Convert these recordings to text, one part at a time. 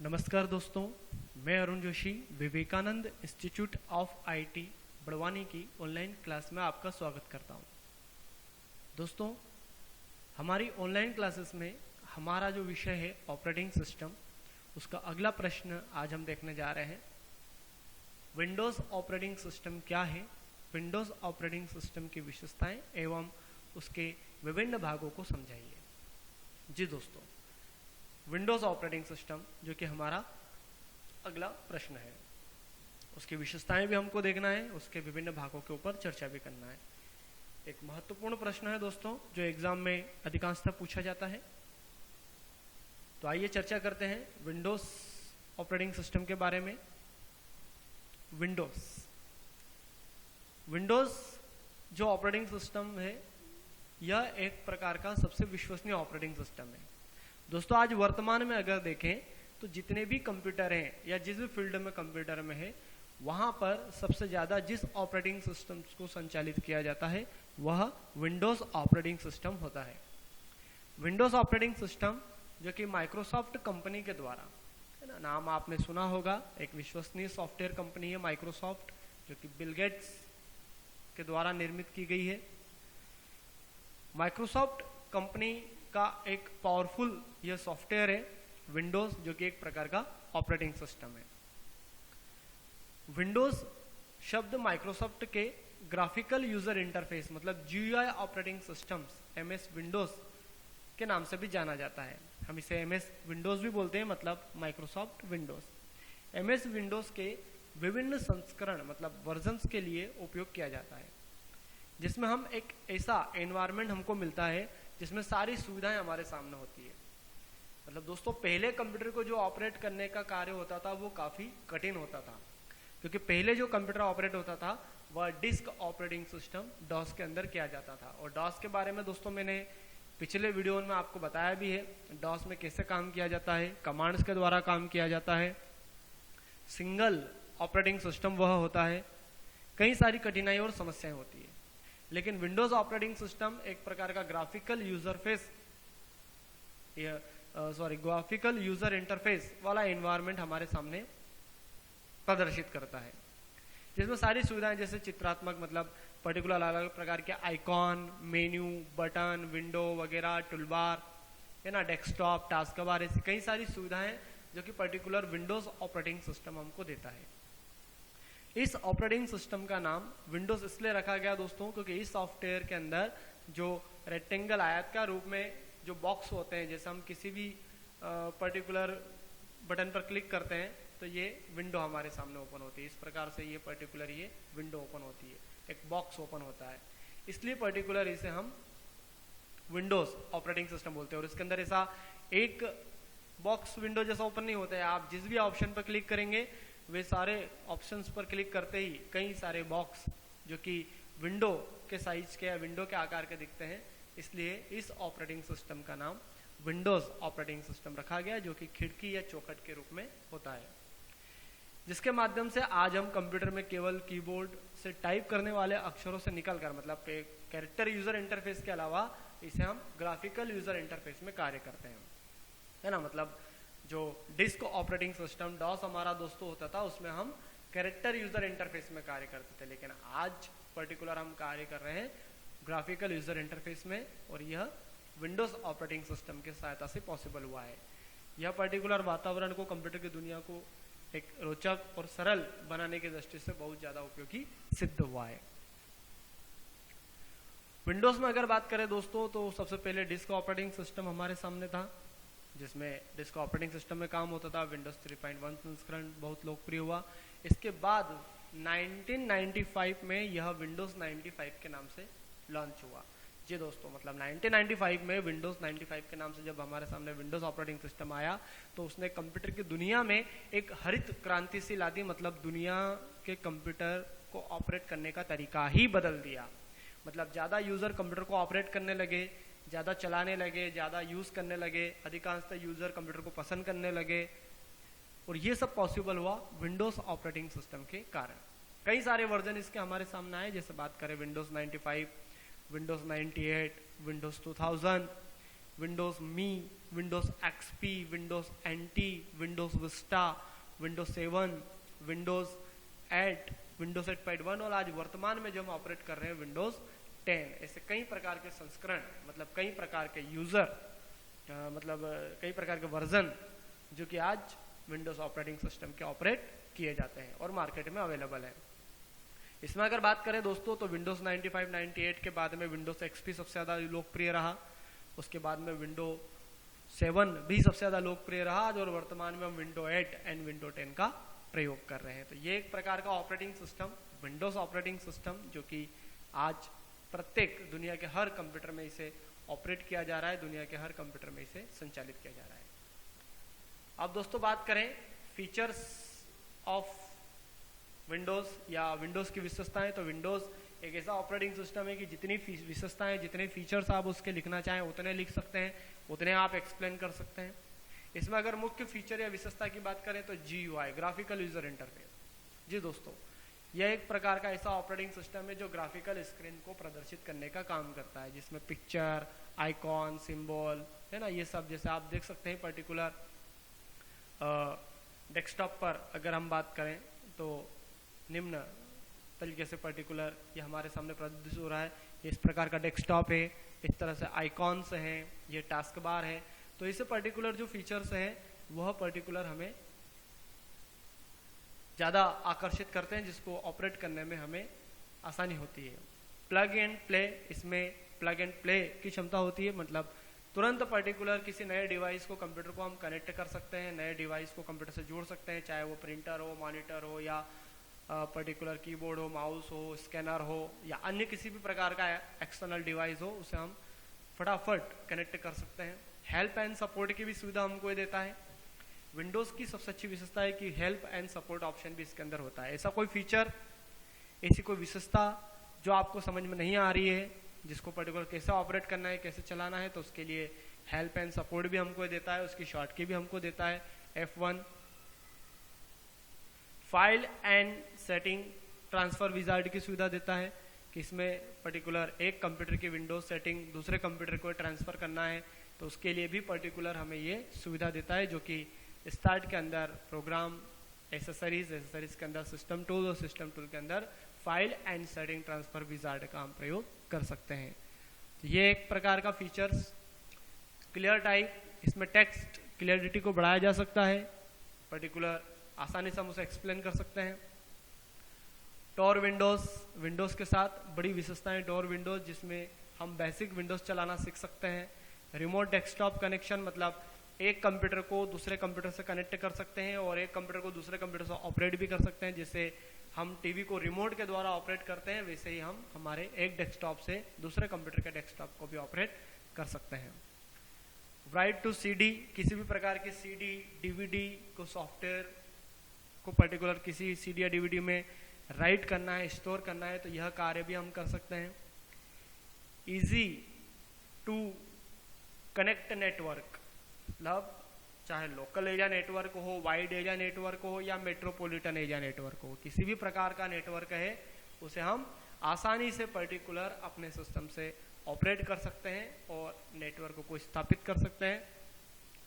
नमस्कार दोस्तों, मैं Arun Joshi Vivekananda institute of IT Barwani की ऑनलाइन क्लास में आपका स्वागत करता हूं। दोस्तों, हमारी ऑनलाइन क्लासेस में हमारा जो विषय है ऑपरेटिंग सिस्टम, उसका अगला प्रश्न आज हम देखने जा रहे हैं। विंडोज़ ऑपरेटिंग सिस्टम क्या है, विंडोज़ ऑपरेटिंग सिस्टम की विशेषताएं एवं उसके विभिन्न भागों को समझाइए। जी दोस्तों, विंडोज़ ऑपरेटिंग सिस्टम जो कि हमारा अगला प्रश्न है, उसकी विशेषताएं भी हमको देखना है, उसके विभिन्न भागों के ऊपर चर्चा भी करना है। एक महत्वपूर्ण प्रश्न है दोस्तों, जो एग्जाम में अधिकांशतः पूछा जाता है। तो आइए चर्चा करते हैं विंडोज़ ऑपरेटिंग सिस्टम के बारे में। विंडोज़ जो ऑपरेटिंग सिस्टम है, यह एक प्रकार का सबसे विश्वसनीय ऑपरेटिंग सिस्टम है। दोस्तों, आज वर्तमान में अगर देखें तो जितने भी कंप्यूटर हैं या जिस भी फील्ड में कंप्यूटर में है, वहां पर सबसे ज्यादा जिस ऑपरेटिंग सिस्टम को संचालित किया जाता है वह विंडोज ऑपरेटिंग सिस्टम होता है। विंडोज ऑपरेटिंग सिस्टम जो कि माइक्रोसॉफ्ट कंपनी के द्वारा, है ना, नाम आपने सुना होगा, एक विश्वसनीय सॉफ्टवेयर कंपनी है माइक्रोसॉफ्ट, जो कि बिल गेट्स के द्वारा निर्मित की गई है। माइक्रोसॉफ्ट कंपनी का एक पावरफुल यह सॉफ्टवेयर है विंडोज, जो कि एक प्रकार का ऑपरेटिंग सिस्टम है। विंडोज शब्द माइक्रोसॉफ्ट के ग्राफिकल यूजर इंटरफेस मतलब GUI operating systems MS Windows के नाम से भी जाना जाता है। हम इसे एमएस विंडोज भी बोलते हैं, मतलब माइक्रोसॉफ्ट विंडोज। एमएस विंडोज के विभिन्न संस्करण मतलब वर्जन्स के लिए उपयोग किया जाता है, जिसमें हम एक ऐसा एनवायरनमेंट हमको मिलता है जिसमें सारी सुविधाएं हमारे सामने होती है। मतलब दोस्तों, पहले कंप्यूटर को जो ऑपरेट करने का कार्य होता था वो काफी कठिन होता था, क्योंकि पहले जो कंप्यूटर ऑपरेट होता था वह डिस्क ऑपरेटिंग सिस्टम डॉस के अंदर किया जाता था। और डॉस के बारे में दोस्तों मैंने पिछले वीडियो में आपको बताया भी है, डॉस में कैसे काम किया जाता है, कमांड्स के द्वारा काम किया जाता है, सिंगल ऑपरेटिंग सिस्टम वह होता है, कई सारी कठिनाई और समस्याएं होती है। लेकिन विंडोज ऑपरेटिंग सिस्टम एक प्रकार का ग्राफिकल यूजर इंटरफेस वाला एनवायरनमेंट हमारे सामने प्रदर्शित करता है, जिसमें सारी सुविधाएं जैसे चित्रात्मक मतलब पर्टिकुलर अलग अलग प्रकार के आइकॉन, मेन्यू, बटन, विंडो वगैरह, टूलबार, है ना, डेस्कटॉप, टास्क बार, ऐसी कई सारी सुविधाएं जो कि पर्टिकुलर विंडोज ऑपरेटिंग सिस्टम हमको देता है। इस ऑपरेटिंग सिस्टम का नाम विंडोज इसलिए रखा गया दोस्तों, क्योंकि इस सॉफ्टवेयर के अंदर जो रेक्टेंगल आयत का रूप में जो बॉक्स होते हैं, जैसे हम किसी भी पर्टिकुलर बटन पर क्लिक करते हैं तो ये विंडो हमारे सामने ओपन होती है। इस प्रकार से ये पर्टिकुलर ये विंडो ओपन होती है, एक बॉक्स ओपन होता है, इसलिए पर्टिकुलर इसे हम विंडोज ऑपरेटिंग सिस्टम बोलते हैं। और इसके अंदर ऐसा एक बॉक्स विंडो जैसा ओपन नहीं होता है। आप जिस भी ऑप्शन पर क्लिक करेंगे वे सारे ऑप्शंस पर क्लिक करते ही कई सारे बॉक्स जो कि विंडो के साइज के या विंडो के आकार के दिखते हैं, इसलिए इस ऑपरेटिंग सिस्टम का नाम विंडोज ऑपरेटिंग सिस्टम रखा गया, जो कि खिड़की या चौखट के रूप में होता है, जिसके माध्यम से आज हम कंप्यूटर में केवल कीबोर्ड से टाइप करने वाले अक्षरों से निकलकर मतलब कैरेक्टर यूजर इंटरफेस के अलावा इसे हम ग्राफिकल यूजर इंटरफेस में कार्य करते हैं, है ना। मतलब जो डिस्क ऑपरेटिंग सिस्टम डॉस हमारा दोस्तों होता था, उसमें हम कैरेक्टर यूजर इंटरफेस में कार्य करते थे, लेकिन आज पर्टिकुलर हम कार्य कर रहे हैं ग्राफिकल यूजर इंटरफेस में, और यह विंडोज ऑपरेटिंग सिस्टम की सहायता से पॉसिबल हुआ है। यह पर्टिकुलर वातावरण को, कंप्यूटर की दुनिया को एक रोचक और सरल बनाने की दृष्टि से बहुत ज्यादा उपयोगी सिद्ध हुआ है। विंडोज में अगर बात करें दोस्तों, तो सबसे पहले डिस्क ऑपरेटिंग सिस्टम हमारे सामने था, जिसमें डिस्क ऑपरेटिंग सिस्टम में काम होता था। विंडोज 3.1 संस्करण बहुत लोकप्रिय हुआ। इसके बाद 1995 में यह विंडोज 95 के नाम से लॉन्च हुआ। जी दोस्तों, मतलब 1995 में विंडोज 95 के नाम से जब हमारे सामने विंडोज ऑपरेटिंग सिस्टम आया, तो उसने कंप्यूटर की दुनिया में एक हरित क्रांति सी ला दी। मतलब दुनिया के कंप्यूटर को ऑपरेट करने का तरीका ही बदल दिया। मतलब ज्यादा यूजर कंप्यूटर को ऑपरेट करने लगे, ज्यादा चलाने लगे, ज्यादा यूज करने लगे, अधिकांशतः यूजर कंप्यूटर को पसंद करने लगे, और ये सब पॉसिबल हुआ विंडोज ऑपरेटिंग सिस्टम के कारण। कई सारे वर्जन इसके हमारे सामने आए, जैसे बात करें Windows 95, Windows 98, Windows 2000, Windows Me, Windows XP, Windows NT, Windows Vista, Windows 7, Windows 8, Windows 8.1 और आज वर्तमान में जो हम ऑपरेट कर रहे हैं विंडोज 10। ऐसे कई प्रकार के संस्करण, मतलब कई प्रकार के यूजर, मतलब कई प्रकार के वर्जन जो कि आज विंडोज ऑपरेटिंग सिस्टम के ऑपरेट किए जाते हैं और मार्केट में अवेलेबल है। इसमें अगर बात करें दोस्तों तो विंडोज 95, 98 के बाद में विंडोज एक्सपी सबसे ज्यादा लोकप्रिय रहा, उसके बाद में विंडो 7 भी सबसे ज्यादा लोकप्रिय रहा और वर्तमान में हम विंडो 8 एंड विंडो 10 का प्रयोग कर रहे हैं। तो ये एक प्रकार का operating system, Windows operating system, जो कि आज प्रत्येक दुनिया के हर कंप्यूटर में इसे ऑपरेट किया जा रहा है, दुनिया के हर कंप्यूटर में इसे संचालित किया जा रहा है। अब दोस्तों बात करें फीचर्स ऑफ विंडोज या विंडोज की विशेषताएं, तो विंडोज एक ऐसा ऑपरेटिंग सिस्टम है कि जितनी विशेषताएं, जितने फीचर्स आप उसके लिखना चाहें उतने लिख सकते हैं, उतने आप एक्सप्लेन कर सकते हैं। इसमें अगर मुख्य फीचर या विशेषता की बात करें तो GUI, ग्राफिकल यूजर इंटरफेस। जी दोस्तों, यह एक प्रकार का ऐसा ऑपरेटिंग सिस्टम है जो ग्राफिकल स्क्रीन को प्रदर्शित करने का काम करता है, जिसमें पिक्चर, आइकॉन, सिंबल है ना, ये सब जैसे आप देख सकते हैं। पर्टिकुलर डेस्कटॉप पर अगर हम बात करें तो निम्न तरीके से पर्टिकुलर ये हमारे सामने प्रदर्शित हो रहा है। इस प्रकार का डेस्कटॉप है, इस तरह से आइकॉन्स हैं, ये टास्क बार है। तो इसे पर्टिकुलर जो फीचर्स हैं वह पर्टिकुलर हमें ज्यादा आकर्षित करते हैं, जिसको ऑपरेट करने में हमें आसानी होती है। प्लग एंड प्ले, इसमें प्लग एंड प्ले की क्षमता होती है, मतलब तुरंत पर्टिकुलर किसी नए डिवाइस को कंप्यूटर को हम कनेक्ट कर सकते हैं, नए डिवाइस को कंप्यूटर से जोड़ सकते हैं, चाहे वो प्रिंटर हो, मॉनिटर हो या पर्टिकुलर कीबोर्ड हो, माउस हो, स्कैनर हो या अन्य किसी भी प्रकार का एक्सटर्नल डिवाइस हो, उसे हम फटाफट कनेक्ट कर सकते हैं। हेल्प एंड सपोर्ट की भी सुविधा हमको ये देता है। विंडोज की सबसे अच्छी विशेषता है कि हेल्प एंड सपोर्ट ऑप्शन भी इसके अंदर होता है। ऐसा कोई फीचर, ऐसी कोई विशेषता जो आपको समझ में नहीं आ रही है, जिसको पर्टिकुलर कैसे ऑपरेट करना है, कैसे चलाना है, तो उसके लिए हेल्प एंड सपोर्ट भी हमको देता है, उसकी शॉर्टकी भी हमको देता है F1। File and setting transfer wizard की सुविधा देता है कि इसमें पर्टिकुलर एक कंप्यूटर की विंडोज सेटिंग दूसरे कंप्यूटर को ट्रांसफर करना है, तो उसके लिए भी पर्टिकुलर हमें ये सुविधा देता है, जो कि स्टार्ट के अंदर प्रोग्राम, एसेसरीज के अंदर सिस्टम टूल और सिस्टम टूल के अंदर file and setting transfer wizard का हम प्रयोग कर सकते हैं। तो ये एक प्रकार का फीचर्स। क्लियर टाइप, इसमें टेक्स्ट क्लियरिटी को बढ़ाया जा सकता है, पर्टिकुलर आसानी से हम उसे एक्सप्लेन कर सकते हैं। टॉर विंडोज, विंडोज के साथ बड़ी विशेषताएं टॉर विंडोज, जिसमें हम बेसिक विंडोज चलाना सीख सकते हैं। रिमोट डेस्कटॉप कनेक्शन, मतलब एक कंप्यूटर को दूसरे कंप्यूटर से कनेक्ट कर सकते हैं और एक कंप्यूटर को दूसरे कंप्यूटर से ऑपरेट भी कर सकते हैं। जैसे हम टीवी को रिमोट के द्वारा ऑपरेट करते हैं, वैसे ही हम हमारे एक डेस्कटॉप से दूसरे कंप्यूटर के डेस्कटॉप को भी ऑपरेट कर सकते हैं। राइट टू CD, किसी भी प्रकार की CD, DVD को, सॉफ्टवेयर को पर्टिकुलर किसी CD या DVD में राइट करना है, स्टोर करना है, तो यह कार्य भी हम कर सकते हैं। इजी टू कनेक्ट नेटवर्क, मतलब चाहे लोकल एरिया नेटवर्क हो, वाइड एरिया नेटवर्क हो या मेट्रोपॉलिटन एरिया नेटवर्क हो, किसी भी प्रकार का नेटवर्क है उसे हम आसानी से पर्टिकुलर अपने सिस्टम से ऑपरेट कर सकते हैं और नेटवर्क को स्थापित कर सकते हैं।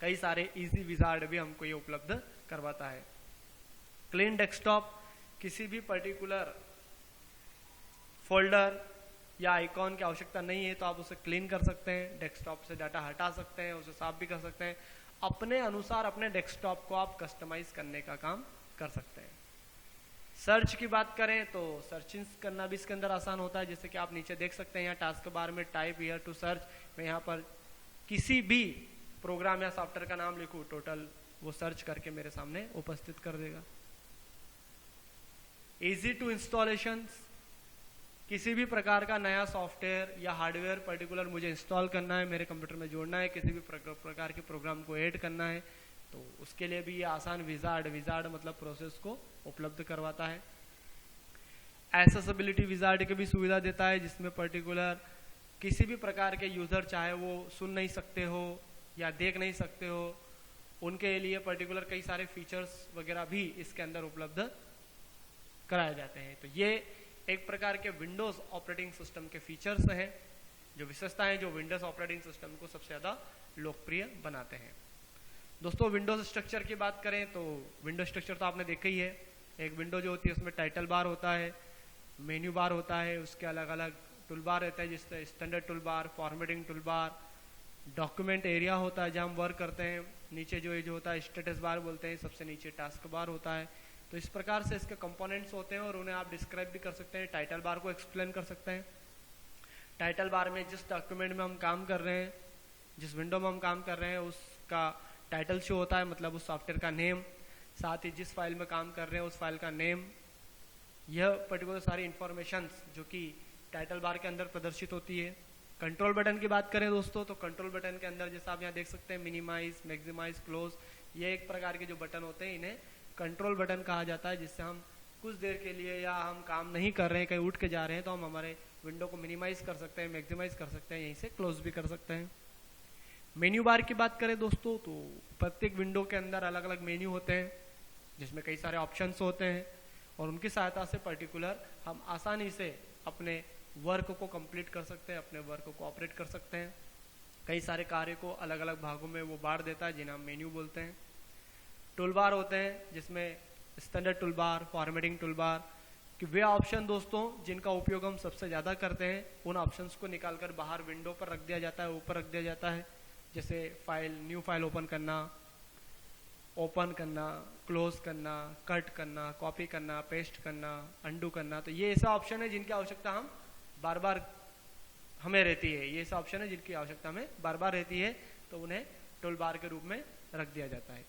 कई सारे इजी विजार्ड भी हमको ये उपलब्ध करवाता है। क्लीन डेस्कटॉप, किसी भी पर्टिकुलर फोल्डर या आइकॉन की आवश्यकता नहीं है तो आप उसे क्लीन कर सकते हैं, डेस्कटॉप से डाटा हटा सकते हैं, उसे साफ भी कर सकते हैं। अपने अनुसार अपने डेस्कटॉप को आप कस्टमाइज करने का काम कर सकते हैं। सर्च की बात करें तो सर्चिंग करना भी इसके अंदर आसान होता है, जैसे कि आप नीचे देख सकते हैं यहाँ टास्क बार में टाइप हियर टू सर्च, मैं यहाँ पर किसी भी प्रोग्राम या सॉफ्टवेयर का नाम लिखूं, टोटल वो सर्च करके मेरे सामने उपस्थित कर देगा। इजी टू इंस्टॉलेशन, किसी भी प्रकार का नया सॉफ्टवेयर या हार्डवेयर पर्टिकुलर मुझे इंस्टॉल करना है, मेरे कंप्यूटर में जोड़ना है, किसी भी प्रकार के प्रोग्राम को ऐड करना है, तो उसके लिए भी ये आसान विजार्ड मतलब प्रोसेस को उपलब्ध करवाता है। एक्सेसिबिलिटी विजार्ड की भी सुविधा देता है, जिसमें पर्टिकुलर किसी भी प्रकार के यूजर चाहे वो सुन नहीं सकते हो या देख नहीं सकते हो, उनके लिए पर्टिकुलर कई सारे फीचर्स वगैरह भी इसके अंदर उपलब्ध कराए जाते हैं। तो ये एक प्रकार के विंडोज ऑपरेटिंग सिस्टम के फीचर्स हैं, जो विशेषताएं जो विंडोज ऑपरेटिंग सिस्टम को सबसे ज्यादा लोकप्रिय बनाते हैं। दोस्तों विंडोज स्ट्रक्चर की बात करें तो विंडो स्ट्रक्चर तो आपने देखा ही है। एक विंडो जो होती है उसमें टाइटल बार होता है, मेन्यू बार होता है, उसके अलग अलग टूल बार रहता है जिससे standard tool bar, formatting tool bar, document area होता है जहाँ हम वर्क करते हैं, नीचे जो ये जो होता है स्टेटस बार बोलते हैं, सबसे नीचे टास्क बार होता है। तो इस प्रकार से इसके कंपोनेंट्स होते हैं और उन्हें आप डिस्क्राइब भी कर सकते हैं, टाइटल बार को एक्सप्लेन कर सकते हैं। टाइटल बार में जिस डॉक्यूमेंट में हम काम कर रहे हैं, जिस विंडो में हम काम कर रहे हैं उसका टाइटल शो होता है, मतलब उस सॉफ्टवेयर का नेम, साथ ही जिस फाइल में काम कर रहे हैं उस फाइल का नेम, यह पर्टिकुलर सारी इंफॉर्मेशन जो कि टाइटल बार के अंदर प्रदर्शित होती है। कंट्रोल बटन की बात करें दोस्तों तो कंट्रोल बटन के अंदर जैसा आप यहाँ देख सकते हैं मिनिमाइज, मैक्सिमाइज, क्लोज, ये एक प्रकार के जो बटन होते हैं इन्हें कंट्रोल बटन कहा जाता है, जिससे हम कुछ देर के लिए या हम काम नहीं कर रहे हैं कहीं उठ के जा रहे हैं तो हम हमारे विंडो को मिनिमाइज कर सकते हैं, मैक्सिमाइज कर सकते हैं, यहीं से क्लोज भी कर सकते हैं। मेन्यू बार की बात करें दोस्तों तो प्रत्येक विंडो के अंदर अलग अलग मेन्यू होते हैं जिसमें कई सारे ऑप्शंस होते हैं और उनकी सहायता से पर्टिकुलर हम आसानी से अपने वर्क को कंप्लीट कर सकते हैं, अपने वर्क को ऑपरेट कर सकते हैं। कई सारे कार्य को अलग अलग भागों में वो बांट देता है जिन्हें हम मेन्यू बोलते हैं। टूल बार होते हैं जिसमें standard tool bar, formatting tool bar कि वे ऑप्शन दोस्तों जिनका उपयोग हम सबसे ज़्यादा करते हैं उन ऑप्शंस को निकालकर बाहर विंडो पर रख दिया जाता है, ऊपर रख दिया जाता है। जैसे फाइल, न्यू फाइल ओपन करना, क्लोज करना, कट करना, कॉपी करना, पेस्ट करना, अंडू करना, तो ये ऐसा ऑप्शन है जिनकी आवश्यकता हम बार बार हमें रहती है। ये ऐसा ऑप्शन है जिनकी आवश्यकता हमें बार बार रहती है तो उन्हें टूल बार के रूप में रख दिया जाता है।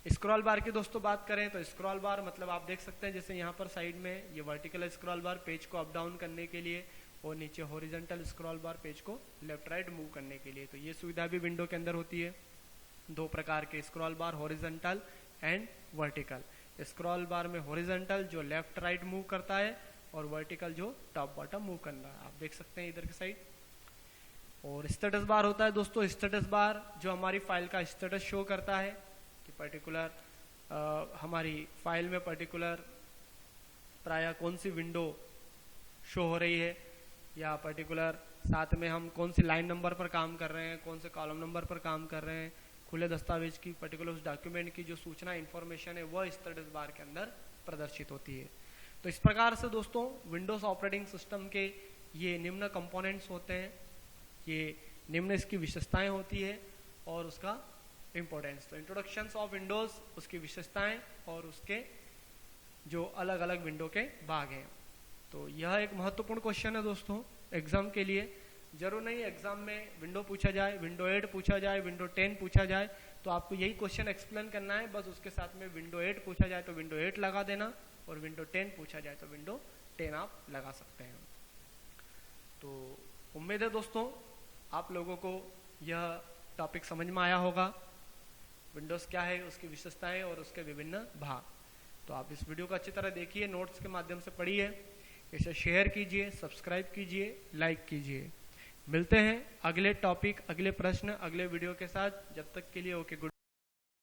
स्क्रॉल बार की दोस्तों बात करें तो स्क्रॉल बार मतलब आप देख सकते हैं जैसे यहाँ पर साइड में ये वर्टिकल स्क्रॉल बार पेज को अप डाउन करने के लिए और नीचे हॉरिजॉन्टल स्क्रॉल बार पेज को लेफ्ट राइट मूव करने के लिए। तो ये सुविधा भी विंडो के अंदर होती है। दो प्रकार के scroll bar, horizontal and vertical. Scroll बार में हॉरिजॉन्टल जो लेफ्ट राइट मूव करता है और वर्टिकल जो टॉप बॉटम मूव करना है, आप देख सकते हैं इधर की साइड। और स्टेटस बार होता है दोस्तों, स्टेटस बार जो हमारी फाइल का स्टेटस शो करता है कि पर्टिकुलर हमारी फाइल में पर्टिकुलर प्रायः कौन सी विंडो शो हो रही है या पर्टिकुलर साथ में हम कौन सी लाइन नंबर पर काम कर रहे हैं, कौन से कॉलम नंबर पर काम कर रहे हैं, खुले दस्तावेज की पर्टिकुलर उस डॉक्यूमेंट की जो सूचना इंफॉर्मेशन है वह स्टेटस बार के अंदर प्रदर्शित होती है। तो इस प्रकार से दोस्तों विंडोज ऑपरेटिंग सिस्टम के ये निम्न कंपोनेंट्स होते हैं, ये निम्न इसकी विशेषताएं होती है और उसका इम्पोर्टेंस। तो इंट्रोडक्शन ऑफ विंडोज, उसकी विशेषताएं और उसके जो अलग अलग विंडो के भाग हैं। तो यह एक महत्वपूर्ण क्वेश्चन है दोस्तों एग्जाम के लिए। जरूर नहीं एग्जाम में विंडो पूछा जाए, विंडो 8 पूछा जाए, विंडो 10 पूछा जाए तो आपको यही क्वेश्चन एक्सप्लेन करना है, बस उसके साथ में विंडो 8 पूछा जाए तो विंडो 8 लगा देना और विंडो 10 पूछा जाए तो विंडो 10 आप लगा सकते हैं। तो उम्मीद है दोस्तों आप लोगों को यह टॉपिक समझ में आया होगा, विंडोज क्या है, उसकी विशेषताएं और उसके विभिन्न भाग। तो आप इस वीडियो को अच्छी तरह देखिए, नोट्स के माध्यम से पढ़िए, इसे शेयर कीजिए, सब्सक्राइब कीजिए, लाइक कीजिए। मिलते हैं अगले टॉपिक, अगले प्रश्न, अगले वीडियो के साथ। जब तक के लिए ओके, गुड।